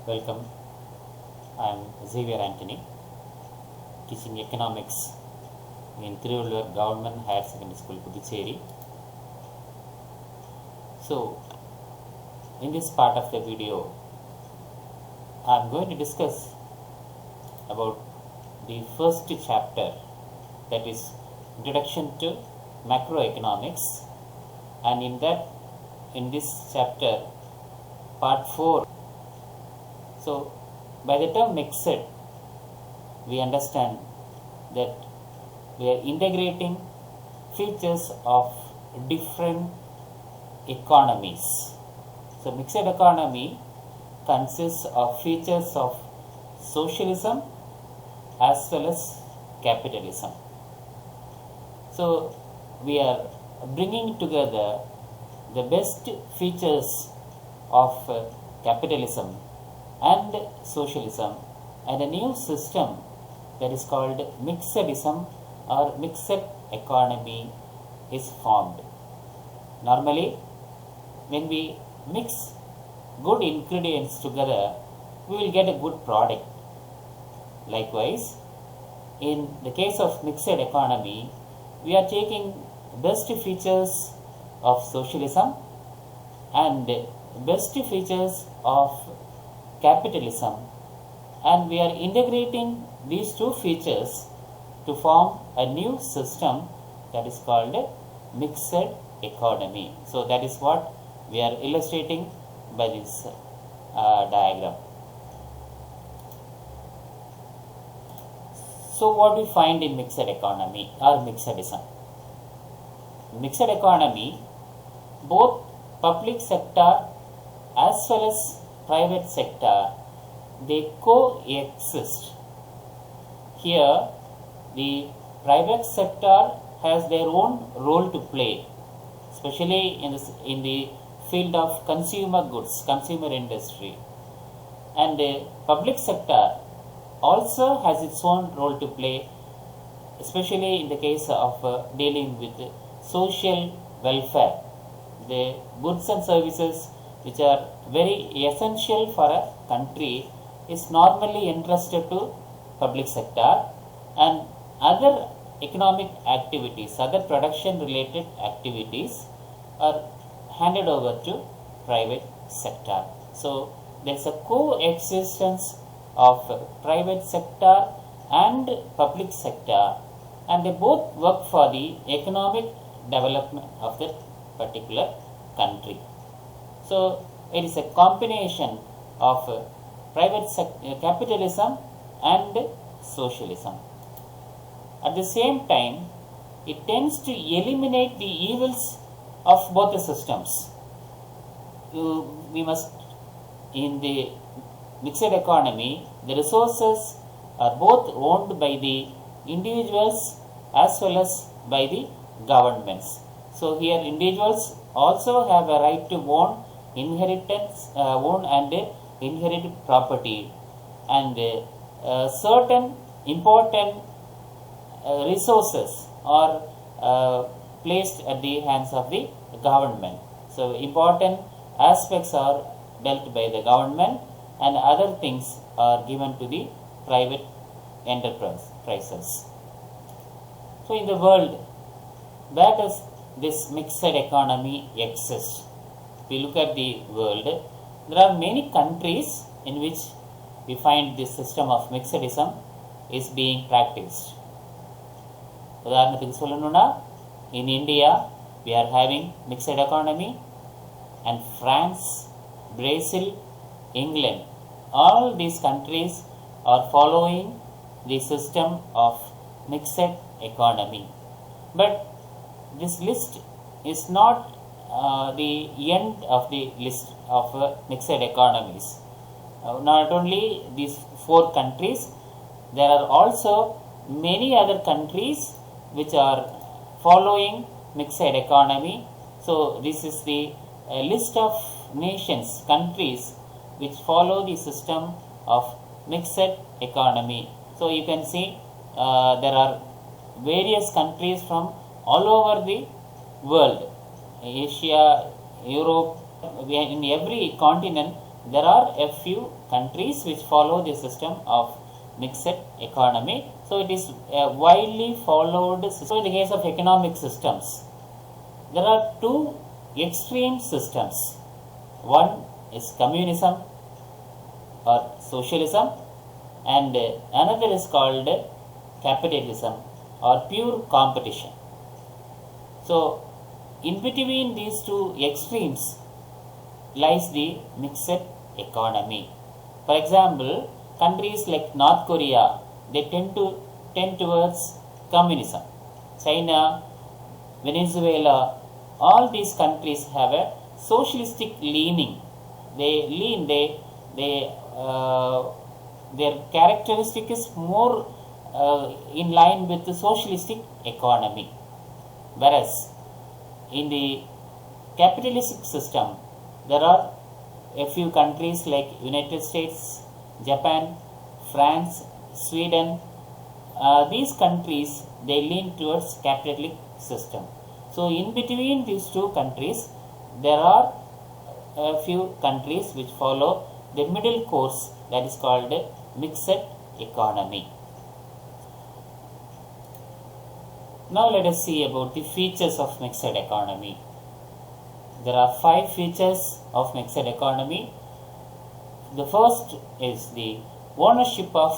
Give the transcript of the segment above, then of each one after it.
Welcome. I am Xavier Anthony, teaching economics in Thiruvallur Government Higher Secondary School, Puducherry. So, in this part of the video, I am going to discuss about the first chapter, that is Introduction to Macroeconomics, and in this chapter, part 4. So, by the term mixed, we understand that we are integrating features of different economies. So, mixed economy consists of features of socialism as well as capitalism. So, we are bringing together the best features of capitalism and socialism, and a new system that is called mixedism or mixed economy is formed. Normally, when we mix good ingredients together, we will get a good product. Likewise, in the case of mixed economy, we are taking best features of socialism and best features of capitalism, and we are integrating these two features to form a new system that is called mixed economy. So, that is what we are illustrating by this diagram. So, what we find in mixed economy or mixedism? Mixed economy, both public sector as well as private sector, they coexist. Here, the private sector has their own role to play, especially in the field of consumer goods, consumer industry, and the public sector also has its own role to play, especially in the case of dealing with social welfare, the goods and services which are very essential for a country is normally entrusted to public sector, and other economic activities, other production related activities are handed over to private sector. So, there is a coexistence of private sector and public sector, and they both work for the economic development of the particular country. So, it is a combination of capitalism and socialism. At the same time, it tends to eliminate the evils of both the systems. We must, in the mixed economy, the resources are both owned by the individuals as well as by the governments. So, here individuals also have a right to own inherited property, and certain important resources are placed at the hands of the government. So, important aspects are dealt by the government and other things are given to the private enterprises. So, in the world, where does this mixed economy exist? If we look at the world, there are many countries in which we find this system of mixedism is being practiced. உதாரணத்துக்கு சொல்லணும்னா, in India we are having mixed economy, and France, Brazil, England, all these countries are following the system of mixed economy. But this list is not the end of the list of mixed economies. Not only these 4 countries, there are also many other countries which are following mixed economy. So, this is the list of nations, countries which follow the system of mixed economy. So, you can see there are various countries from all over the world, Asia, Europe, in every continent there are a few countries which follow the system of mixed economy. So it is a widely followed system. So in the case of economic systems, there are two extreme systems. One is communism or socialism, and another is called capitalism or pure competition. So in between these two extremes lies the mixed economy. For example, countries like North Korea, they tend towards communism. China, Venezuela, all these countries have a socialistic leaning. Their characteristic is more in line with the socialistic economy. Whereas in the capitalistic system, there are a few countries like United States, Japan, France, Sweden. These countries, they lean towards capitalistic system. So in between these two countries, there are a few countries which follow the middle course, that is called mixed economy. Now let us see about the features of mixed economy. There are 5 features of mixed economy. The first is the ownership of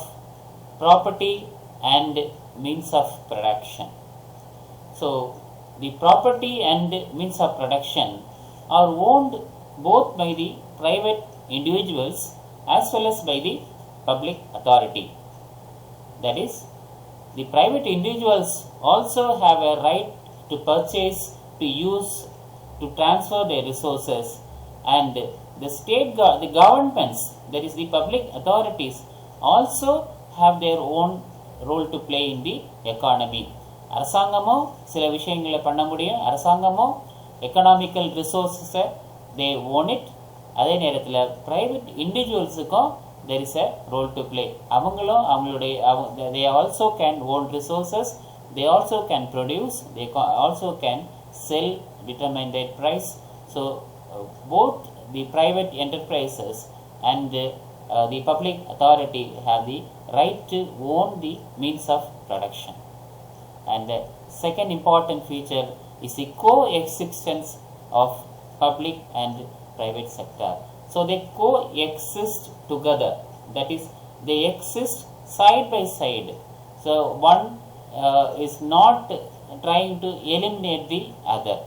property and means of production. So the property and means of production are owned both by the private individuals as well as by the public authority. That is, the private individuals also have a right to purchase, to use, to transfer their resources, and the governments, that is the public authorities, also have their own role to play in the economy. அரசாங்கமோ சில விஷயங்களை பண்ண முடியும். அரசாங்கமோ economical ரிசோர்ஸஸை they own it. அதே நேரத்தில் private individualஸுக்கும் there is a role to play. அவங்களும் அவங்களுடைய they also can own resources, they also can produce, they also can sell, determine their price. So both the private enterprises and the public authority have the right to own the means of production. And the second important feature is the coexistence of public and private sector. So they coexist together. That is, they exist side by side. So one is not trying to eliminate the other.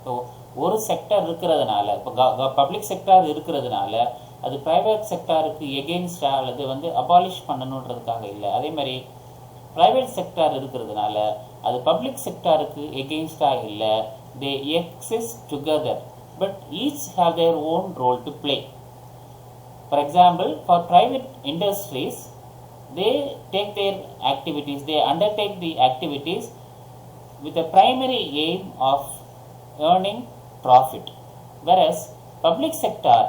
So ஒரு sector இருக்கிறதுனால, இப்போ public sector இருக்கிறதுனால அது private செக்டாருக்கு எகெயின்ஸ்டாக அல்லது வந்து abolish பண்ணணுன்றதுக்காக இல்லை. அதே மாதிரி ப்ரைவேட் செக்டார் இருக்கிறதுனால அது பப்ளிக் செக்டாருக்கு எகெயின்ஸ்டாக இல்லை. They exist together, but each have their own role to play. For example, for private industries, they take their activities, they undertake the activities with the primary aim of earning profit. Whereas public sector,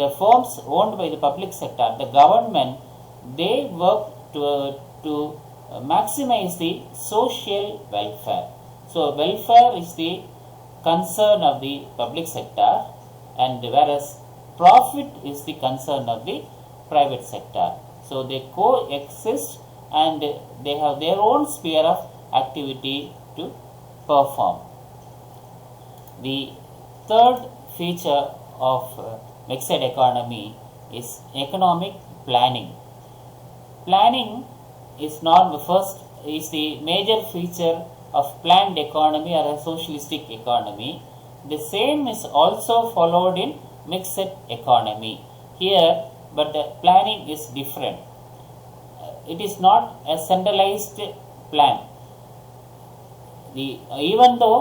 the firms owned by the public sector, the government, they work to maximize the social welfare. So welfare is the concern of the public sector, and whereas profit is the concern of the private sector. So they coexist and they have their own sphere of activity to perform. The third feature of mixed economy is economic planning. Planning is the major feature of planned economy or a socialistic economy. The same is also followed in mixed economy here, but the planning is different. It is not a centralized plan. Even though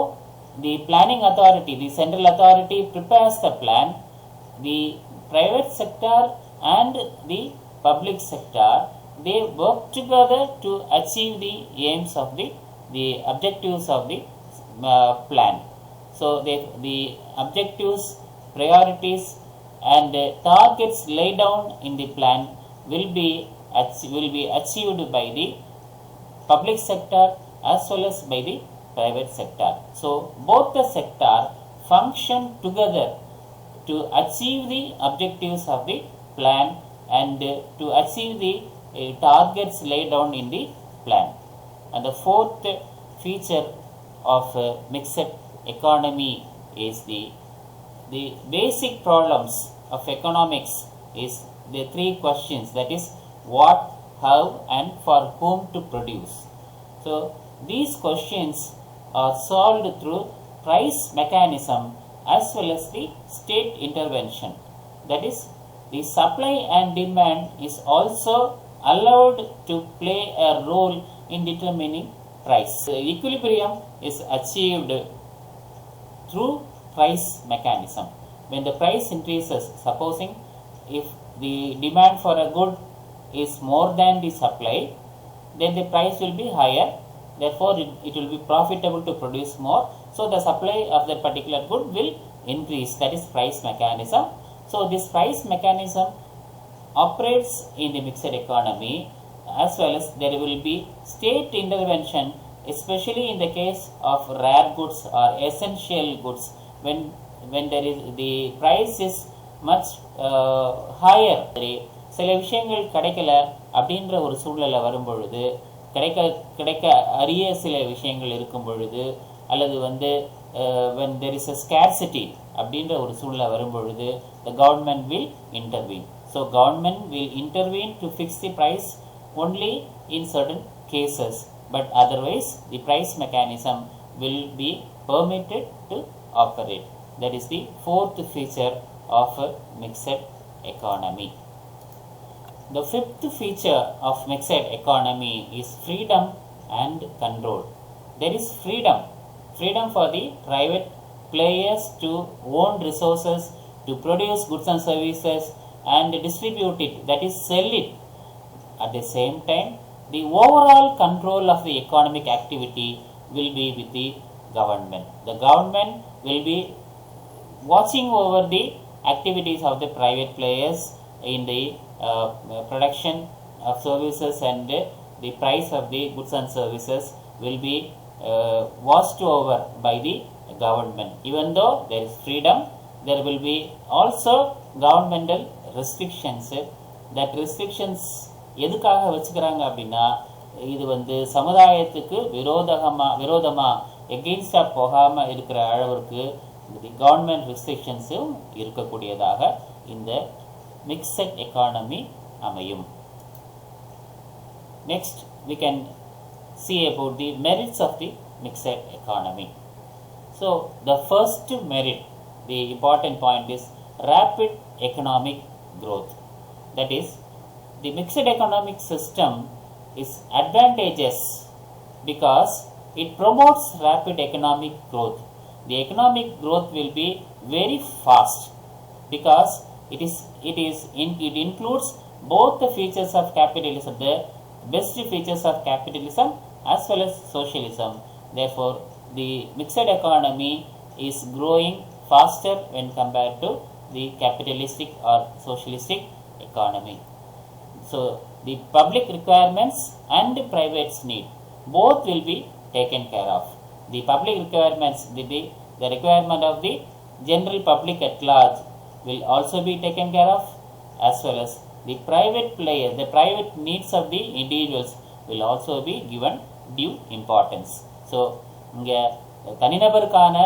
the planning authority, the central authority prepares the plan, the private sector and the public sector, they work together to achieve the aims of the objectives of the plan. So the objectives, priorities and targets laid down in the plan will be achieved by the public sector as well as by the private sector. So both the sector function together to achieve the objectives of the plan and to achieve the targets laid down in the plan. And the fourth feature of mixed economy is the basic problems of economics is the three questions, that is what, how and for whom to produce. So these questions are solved through price mechanism as well as the state intervention. That is, the supply and demand is also allowed to play a role in determining price. The equilibrium is achieved through price mechanism. When the price increases, supposing if the demand for a good is more than the supply, then the price will be higher. Therefore, it will be profitable to produce more. So the supply of that particular good will increase. That is price mechanism. So this price mechanism operates in the mixed economy, as well as there will be state intervention, especially in the case of rare goods or essential goods, when there is the price is much higher. சில விஷயங்கள் கிடைக்கல அப்படின்ற ஒரு சூழ்நிலை வரும் பொழுது, கிடைக்க அரிய சில விஷயங்கள் இருக்கும் பொழுது, அல்லது when there is a scarcity அப்படின்ற ஒரு சூழ்நிலை வரும் பொழுது, the government will intervene. So government will intervene to fix the price only in certain cases, but otherwise the price mechanism will be permitted to operate. That is the fourth feature of a mixed economy. The fifth feature of mixed economy is freedom and control. There is freedom for the private players to own resources, to produce goods and services and distribute it, that is sell it. At the same time, the overall control of the economic activity will be with the government. The government will be watching over the activities of the private players in the production of services, and the price of the goods and services will be watched over by the government. Even though there is freedom, there will be also governmental restrictions. That restrictions எதுக்காக வச்சுக்கிறாங்க அப்படின்னா, இது சமுதாயத்துக்கு விரோதமா எகெயின்ஸ்டா போகாம இருக்கிற அளவுக்கு government ரெஸ்ட்ரிக்ஷன்ஸும் இருக்கக்கூடியதாக இந்த mixed economy அமையும். Next, we can see about the merits of the mixed economy. So the first merit, the important point is rapid economic growth. That is, the mixed economic system is advantageous because it promotes rapid economic growth. The economic growth will be very fast because it includes both the features of capitalism, the best features of capitalism as well as socialism. Therefore, the mixed economy is growing faster when compared to the capitalistic or socialistic economy. So the public requirements and the private need, both will be taken care of. The public requirements, the requirement of the general public at large will also be taken care of, as well as the private players, the private needs of the individuals will also be given due importance. So இங்க தனிநபருக்கான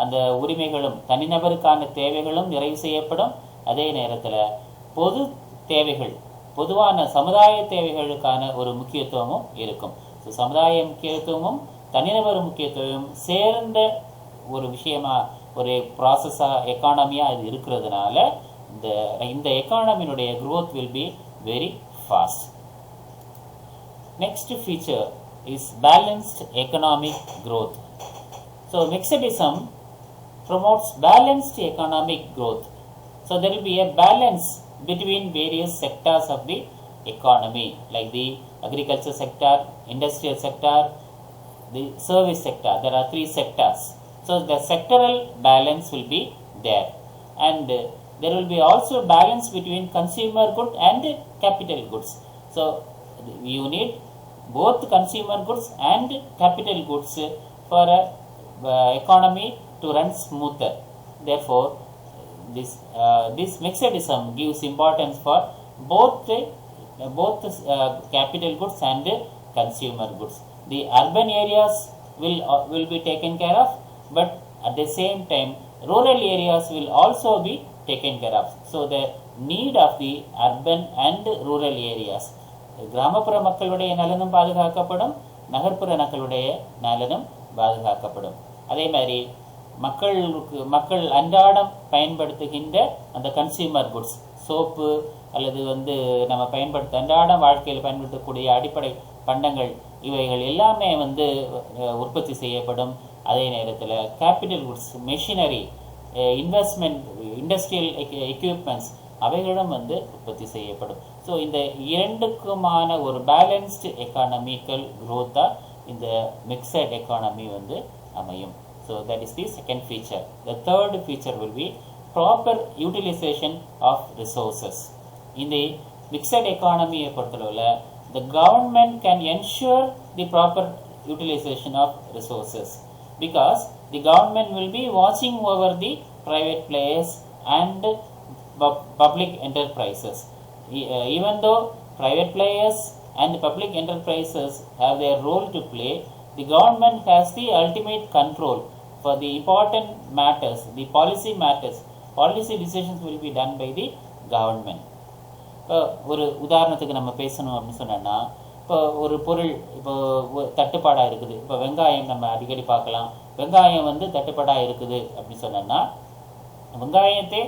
அந்த உரிமைகளும் தனிநபருக்கான தேவைகளும் நிறைவு செய்யப்படும். அதே நேரத்தில் பொது தேவைகள், பொதுவான சமுதாய தேவைகளுக்கான ஒரு முக்கியத்துவமும் இருக்கும். ஸோ சமுதாய முக்கியத்துவமும் தனிநபர் முக்கியத்துவமும் சேர்ந்த ஒரு விஷயமா, ஒரு ப்ராசஸாக எக்கானமியாக இது இருக்கிறதுனால இந்த எக்கானமியினுடைய growth will be very fast. Next feature is balanced economic growth. So mixedism promotes balanced economic growth. So there will be a balance between various sectors of the economy, like the agriculture sector, industrial sector, the service sector. There are three sectors. So the sectoral balance will be there, and there will be also balance between consumer good and capital goods. So you need both consumer goods and capital goods for a economy to run smoother. Therefore, this mixedism gives importance for both capital goods and consumer goods. The urban areas will be taken care of, but at the same time rural areas will also be taken care of. So the need of the urban and rural areas, கிராமப்புற மக்களுடைய நலனும் பாதுகாக்கப்படும், நகர்ப்புற மக்களுடைய நலனும் பாதுகாக்கப்படும். அதே மாதிரி மக்கள் அன்றாடம் பயன்படுத்துகின்ற அந்த கன்சியூமர் குட்ஸ், சோப்பு அல்லது நம்ம அன்றாடம் வாழ்க்கையில் பயன்படுத்தக்கூடிய அடிப்படை பண்டங்கள், இவைகள் எல்லாமே உற்பத்தி செய்யப்படும். அதே நேரத்தில் capital goods, machinery, investment, industrial equipments அவைகளும் உற்பத்தி செய்யப்படும். ஸோ இந்த இரண்டுக்குமான ஒரு பேலன்ஸ்டு எக்கானமிக்கல் க்ரோத்தாக இந்த மிக்சட் எக்கானமி அமையும். So that is the second feature. The third feature will be proper utilisation of resources. இந்த மிக்சட் எக்கானமியை பொறுத்தளவில் the government can ensure the proper utilization of resources, because the government will be watching over the private players and public enterprises. Even though private players and public enterprises have their role to play, the government has the ultimate control for the important matters, the policy matters. Policy decisions will be done by the government. இப்போ ஒரு உதாரணத்துக்கு நம்ம பேசணும் அப்படின்னு சொன்னோன்னா, இப்போ ஒரு பொருள் இப்போ தட்டுப்பாடாக இருக்குது. இப்போ வெங்காயம் நம்ம அடிக்கடி பார்க்கலாம். வெங்காயம் தட்டுப்பாடாக இருக்குது அப்படின்னு சொன்னோன்னா, வெங்காயத்தை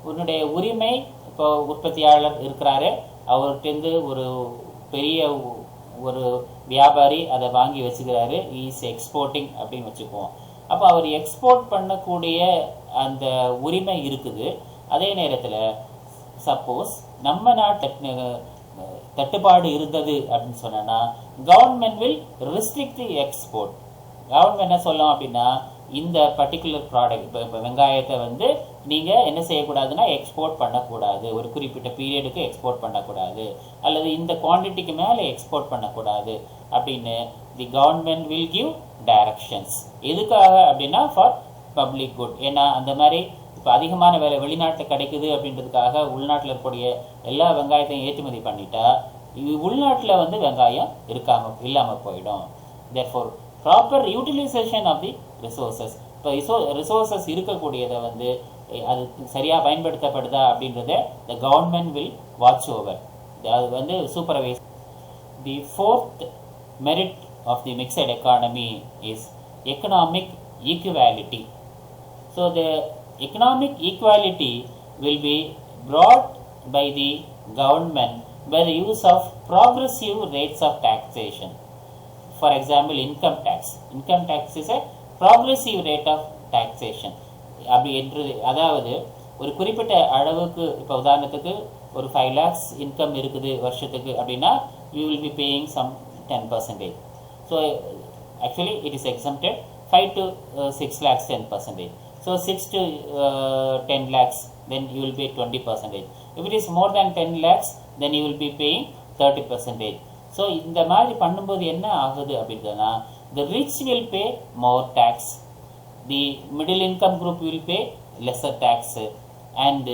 உன்னுடைய உரிமை இப்போ உற்பத்தியாளர் இருக்கிறாரு, அவர்கிட்டருந்து ஒரு பெரிய ஒரு வியாபாரி அதை வாங்கி வச்சுக்கிறாரு, இஸ் எக்ஸ்போர்ட்டிங் அப்படின்னு வச்சுக்குவோம். அப்போ அவர் எக்ஸ்போர்ட் பண்ணக்கூடிய அந்த உரிமை இருக்குது. அதே நேரத்தில் சப்போஸ் நம்ம நாட்டு தட்டுப்பாடு இருந்தது அப்படின்னு சொன்னா, government will restrict the export. Government என்ன சொல்லலாம் அப்படின்னா, இந்த பர்டிகுலர் ப்ராடக்ட் இப்போ வெங்காயத்தை நீங்கள் என்ன செய்யக்கூடாதுன்னா எக்ஸ்போர்ட் பண்ணக்கூடாது, ஒரு குறிப்பிட்ட பீரியடுக்கு எக்ஸ்போர்ட் பண்ணக்கூடாது, அல்லது இந்த குவான்டிட்டிக்கு மேலே எக்ஸ்போர்ட் பண்ணக்கூடாது அப்படின்னு the government will give directions. எதுக்காக அப்படின்னா ஃபார் பப்ளிக் குட். ஏன்னா அந்த மாதிரி இப்போ அதிகமான வேலை வெளிநாட்டில் கிடைக்குது அப்படின்றதுக்காக உள்நாட்டில் இருக்கக்கூடிய எல்லா வெங்காயத்தையும் ஏற்றுமதி பண்ணிட்டா உள்நாட்டில் வெங்காயம் இல்லாமல் போயிடும். Therefore proper utilisation of the resources. இப்போ ரிசோர்சஸ் இருக்கக்கூடியதை அது சரியாக பயன்படுத்தப்படுதா அப்படின்றத the government will watch over, அது supervise. The fourth merit of the mixed economy is economic equality. So the economic equality will be brought by the government by the use of progressive rates of taxation. For example, income tax. Income tax is a progressive rate of taxation. அதாவது ஒரு குறிப்பிட்ட அளவுக்கு, இப்போ உதாரணத்துக்கு ஒரு 5 lakhs income இருக்குது வருஷத்துக்கு அப்படின்னா, we will be paying some 10%. So actually it is exempted 5 to 6 lakhs 10%. So 6 to 10 lakhs, then you will pay 20%. If it is more than 10 lakhs, then you will be paying 30%. So இந்த மாதிரி பண்ணும்போது என்ன ஆகுது அப்படின்னா, the rich will pay more tax, the middle income group will pay lesser tax, and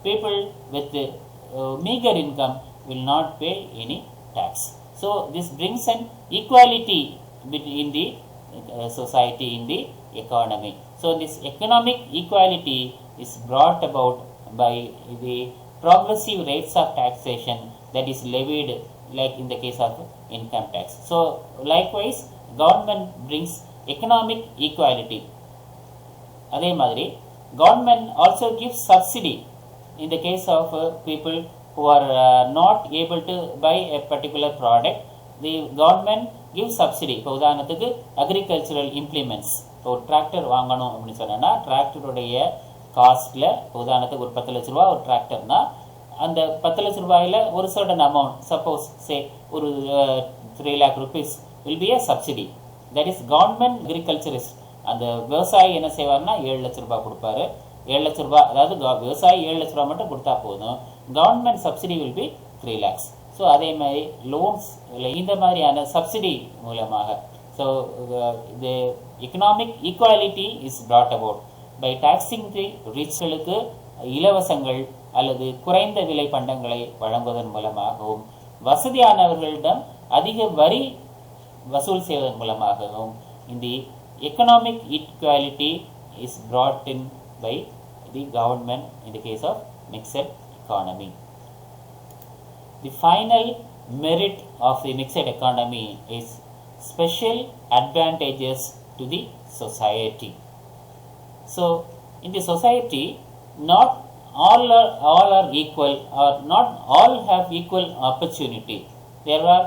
people with meager income will not pay any tax. So this brings an equality between the society in the economy. So this economic equality is brought about by the progressive rates of taxation that is levied, like in the case of income tax. So likewise government brings economic equality. அதே மாதிரி government also gives subsidy in the case of people who are not able to buy a particular product. The government gives subsidy. இப்போ உதாரணத்துக்கு agricultural implements, இப்போ ஒரு tractor வாங்கணும் அப்படின்னு சொன்னோன்னா, டிராக்டருடைய காஸ்ட்டில் உதாரணத்துக்கு ஒரு 10 லட்ச ரூபா ஒரு டிராக்டர்னா, அந்த 10 லட்ச ரூபாயில் ஒரு சர்டன் அமௌண்ட், சப்போஸ் சே ஒரு 3 lakh rupees will be a subsidy. That is government agriculturist. அந்த விவசாயி என்ன செய்வார்னா 7 லட்ச ரூபாய் கொடுப்பாரு. 7 லட்ச ரூபாய், அதாவது விவசாயி 7 லட்ச ரூபா மட்டும் கொடுத்தா போதும். Government subsidy will be 3 lakhs. So அதே மாதிரி லோன்ஸ் இல்லை இந்த மாதிரியான சப்சிடி மூலமாக. So the economic equality is brought about by taxing the richகளுக்கு இலவசங்கள் அல்லது குறைந்த விலை பண்டங்களை வழங்குவதன் மூலமாகவும், வசதியானவர்களிடம் அதிக வரி வசூல் செய்வதன் மூலமாகவும் இந்த economic equality is brought in by the government in the case of mixed economy. The final merit of the mixed economy is special advantages to the society. So in the society, not all are equal, or not all have equal opportunity. There are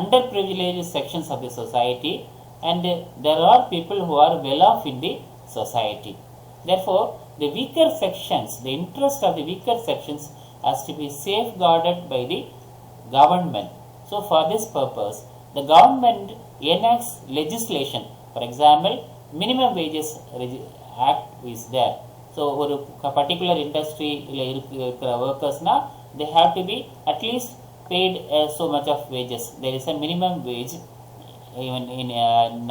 underprivileged sections of the society, and there are people who are well off in the society. Therefore, the weaker sections, the interest of the weaker sections has to be safeguarded by the government. So for this purpose, the government enacts legislation. For example, minimum wages act is there. So ஒரு particular industry இருக்கிற workersனா they have to be at least paid so much of wages. There is a minimum wage. Even in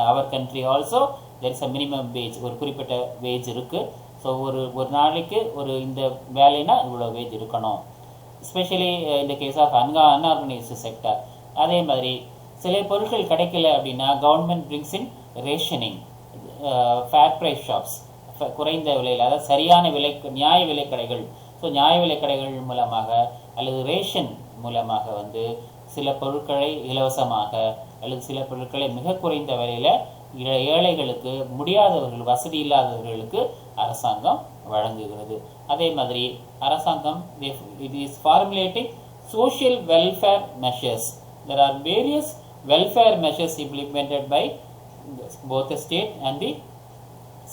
our country also there is a minimum wage. ஒரு குறிப்பிட்ட wage இருக்கு. So ஒரு நாளைக்கு ஒரு இந்த வேலைனா இவ்வளோ வேஜ் இருக்கணும். எஸ்பெஷலி இந்த கேஸ் ஆஃப் அன்ஆர்கனைஸ்டு செக்டர். அதே மாதிரி சில பொருட்கள் கிடைக்கல அப்படின்னா government brings in rationing, fair price shops, குறைந்த விலையில், அதாவது சரியான விலை, நியாய விலை கடைகள். ஸோ நியாய விலை கடைகள் மூலமாக அல்லது ரேஷன் மூலமாக வந்து சில பொருட்களை இலவசமாக அல்லது சில பொருட்களை மிக குறைந்த விலையில் ஏழைகளுக்கு, முடியாதவர்கள், வசதி இல்லாதவர்களுக்கு அரசாங்கம் வழங்குகிறது. அதே மாதிரி அரசாங்கம் it is formulating social welfare measures. There are various welfare measures implemented by both the state and the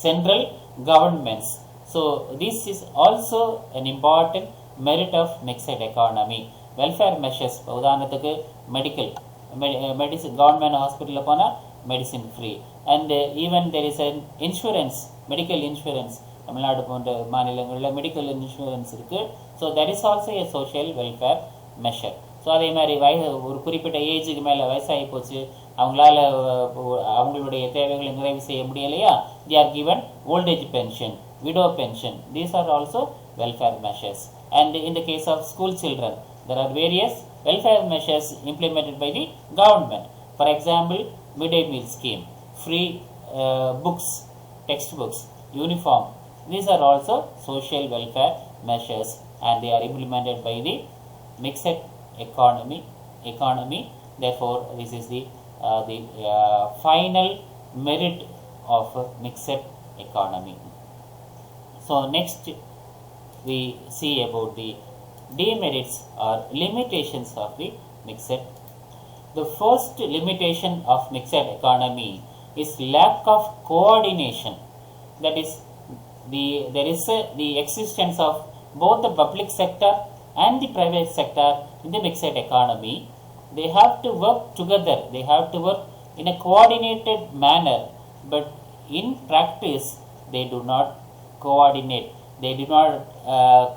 central governments. So this is also an important merit of mixed economy. Welfare measures, உதாரணத்துக்கு medicine, government ஹாஸ்பிட்டலில் போனால் medicine free. And even there is an insurance, medical insurance. Tamil Nadu போன்ற மாநிலங்களில் medical insurance இருக்குது. So that is also A social welfare measure. So அதே மாதிரி ஒரு குறிப்பிட்ட ஏஜுக்கு மேலே வயசாகி போச்சு, அவங்களால அவங்களுடைய தேவைகளை நிறைவு செய்ய முடியலையா, they are given old age pension, widow pension. These are also welfare measures. And in the case of school children, there are various welfare measures implemented by the government. For example, midday meal scheme, free books, textbooks, uniform. These are also social welfare measures, and they are implemented by the mixed economy. Therefore, this is the final merit of mixed economy. So next we see about the demerits or limitations of the mixed. The first limitation of mixed economy is lack of coordination. That is, there is the existence of both the public sector and the private sector in the mixed economy. They have to work together. They have to work in a coordinated manner, but in practice they do not coordinate. They do not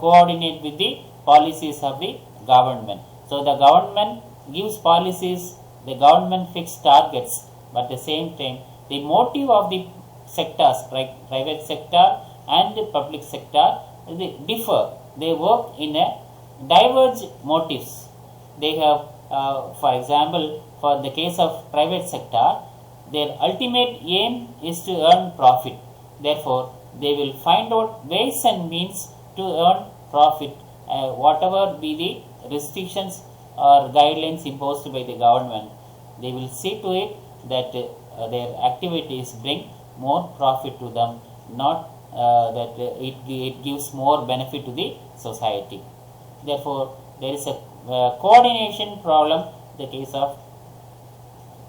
coordinate with the policies of the government. So the government gives policies, the government fixes targets, but at the same time the motive of the sectors, private sector and the public sector, they differ. They work in a diverge motives. They have, for example, for the case of private sector, their ultimate aim is to earn profit. Therefore, they will find out ways and means to earn profit, whatever be the restrictions or guidelines imposed by the government. They will see to it that their activities bring more profit to them, not that it gives more benefit to the society. Therefore, there is a coordination problem in the case of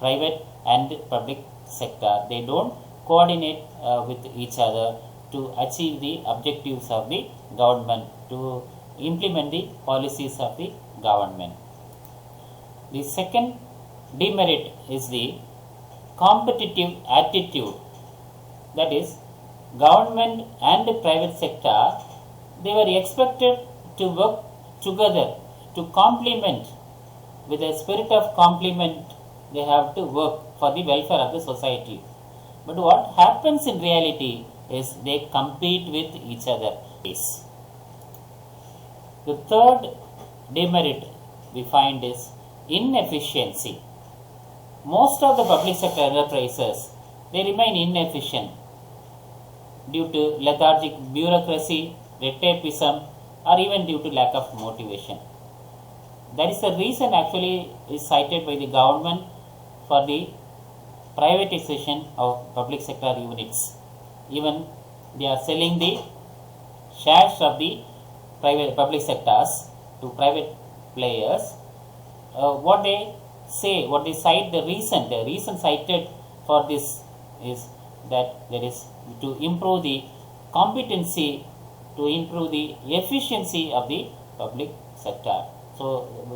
private and public sector. They don't coordinate with each other to achieve the objectives of the government, to implement the policies of the government. The second demerit is the competitive attitude. That is, government and the private sector, they were expected to work together to complement, with a spirit of complement. They have to work for the welfare of the society. But what happens in reality is they compete with each other. The third demerit we find is inefficiency. Most of the public sector enterprises, they remain inefficient due to lethargic bureaucracy, red tapeism, or even due to lack of motivation. That is the reason actually is cited by the government for the privatization of public sector units. Even they are selling the shares of the private public sectors to private players. What they say, what they cite, the reason cited for this is that there is to improve the competency, to improve the efficiency of the public sector. So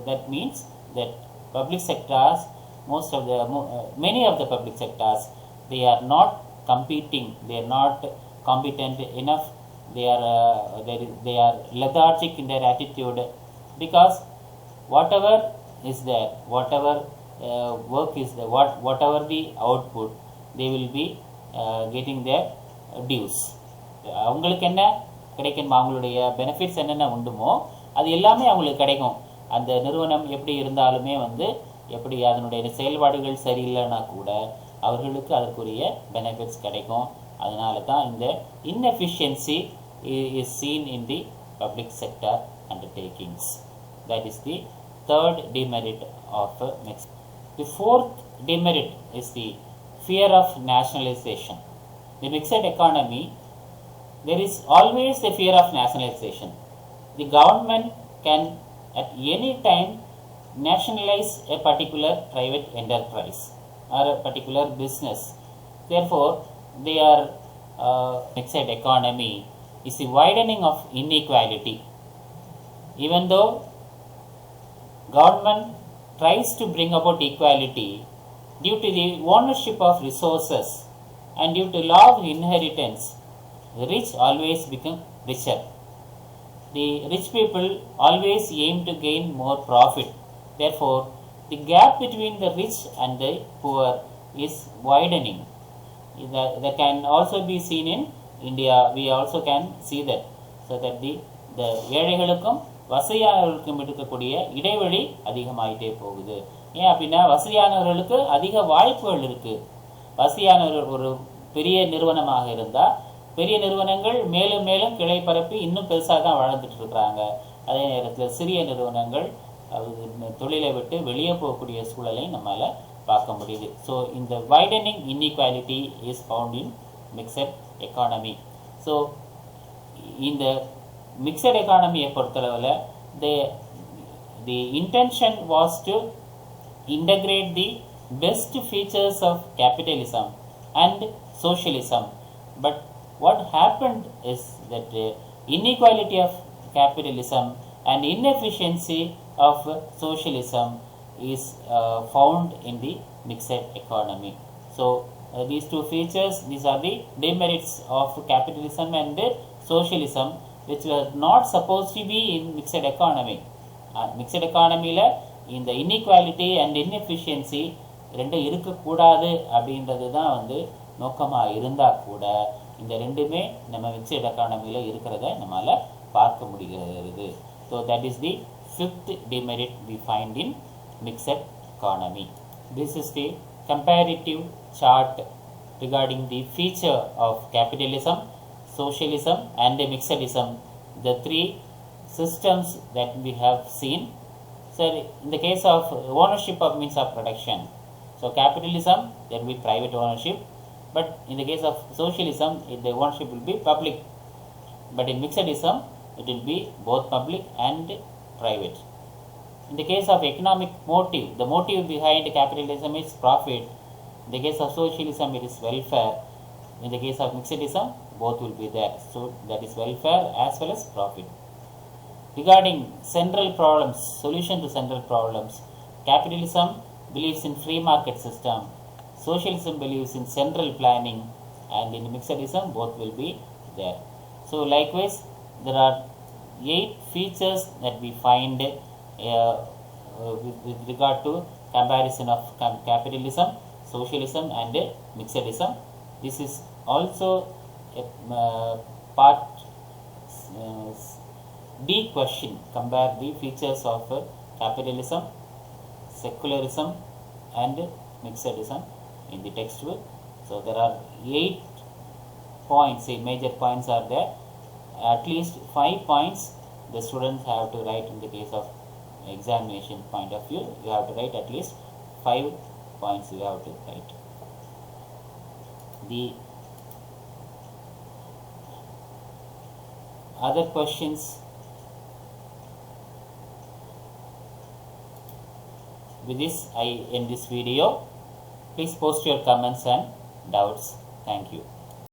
that means that public sectors, many of the public sectors, they are not competing, they are not competent enough, they are lethargic in their attitude, because whatever is there, whatever work is there, whatever the output, they will be getting their dues. அவங்களுக்கு என்ன கிடைக்கும், அவங்களுடைய benefits என்னென்ன உண்டுமோ அது எல்லாமே அவங்களுக்கு கிடைக்கும். அந்த நிறுவனம் எப்படி இருந்தாலுமே எப்படி அதனுடைய செயல்பாடுகள் சரியில்லைன்னா கூட அவர்களுக்கு அதற்குரிய பெனிஃபிட்ஸ் கிடைக்கும். அதனால தான் இந்த inefficiency is seen in the public sector undertakings. That is the third demerit of mixed. The fourth demerit is the fear of nationalization. The mixed economy, there is always the fear of nationalization. The government can at any time nationalize a particular private enterprise or a particular business. Therefore, their mixed economy is the widening of inequality. Even though government tries to bring about equality, due to the ownership of resources and due to law of inheritance, the rich always become richer. The rich people always aim to gain more profit. Therefore, the gap between the rich and the poor is widening. That can also be seen in India. We also can see that. So that the ஏழைகளுக்கும் வசதியானவர்களுக்கும் இருக்கக்கூடிய இடைவெளி அதிகமாயிட்டே போகுது. ஏன் அப்படின்னா வசதியானவர்களுக்கு அதிக வாய்ப்புகள் இருக்குது. வசதியானவர்கள் ஒரு பெரிய நிறுவனமாக இருந்தால் பெரிய நிறுவனங்கள் மேலும் மேலும் கிளை பரப்பி இன்னும் பெருசாக தான் வளர்ந்துட்டு இருக்கிறாங்க. அதே நேரத்தில் சிறிய நிறுவனங்கள் தொழிலை விட்டு வெளியே போகக்கூடிய சூழலை நம்மளால் பார்க்க முடியுது. ஸோ இந்த widening inequality is found in mixed economy. So இந்த மிக்சட் எக்கானமியை பொறுத்தளவில் the intention was to integrate the best features of capitalism and socialism. But what happened is that inequality of capitalism and inefficiency of socialism is found in the mixed economy. So these two features, these are the demerits of capitalism and socialism, which were not supposed to be in mixed economy. Mixed economy la இந்த inequality and inefficiency ரெண்டும் இருக்கக்கூடாது அப்படின்றது தான் நோக்கமாக இருந்தால் கூட இந்த ரெண்டுமே நம்ம மிக்சட் எக்கானமியில் இருக்கிறத நம்மளால் பார்க்க முடிகிறது. So that is the fifth demerit we find in mixed economy. This is the comparative chart regarding the feature of capitalism, socialism and mixedism, the three systems that we have seen. So in the case of ownership of means of production, so capitalism, there will be private ownership, but in the case of socialism, the ownership will be public, but in mixedism it will be both public and private. In the case of economic motive, the motive behind capitalism is profit. In the case of socialism, it is welfare. In the case of mixedism, both will be there. So that is welfare as well as profit. Regarding central problems, solution to central problems, capitalism believes in free market system, socialism believes in central planning, and in mixedism both will be there. So likewise, there are 8 features that we find with regard to comparison of capitalism, socialism and mixedism. This is also a part D question, compare the features of capitalism, secularism and mixedism in the textbook. So there are 8 points, major points are there. At least 5 points the students have to write. In the case of examination point of view, you have to write at least 5 points you have to write. The other questions, with this I end this video. Please post your comments and doubts. Thank you.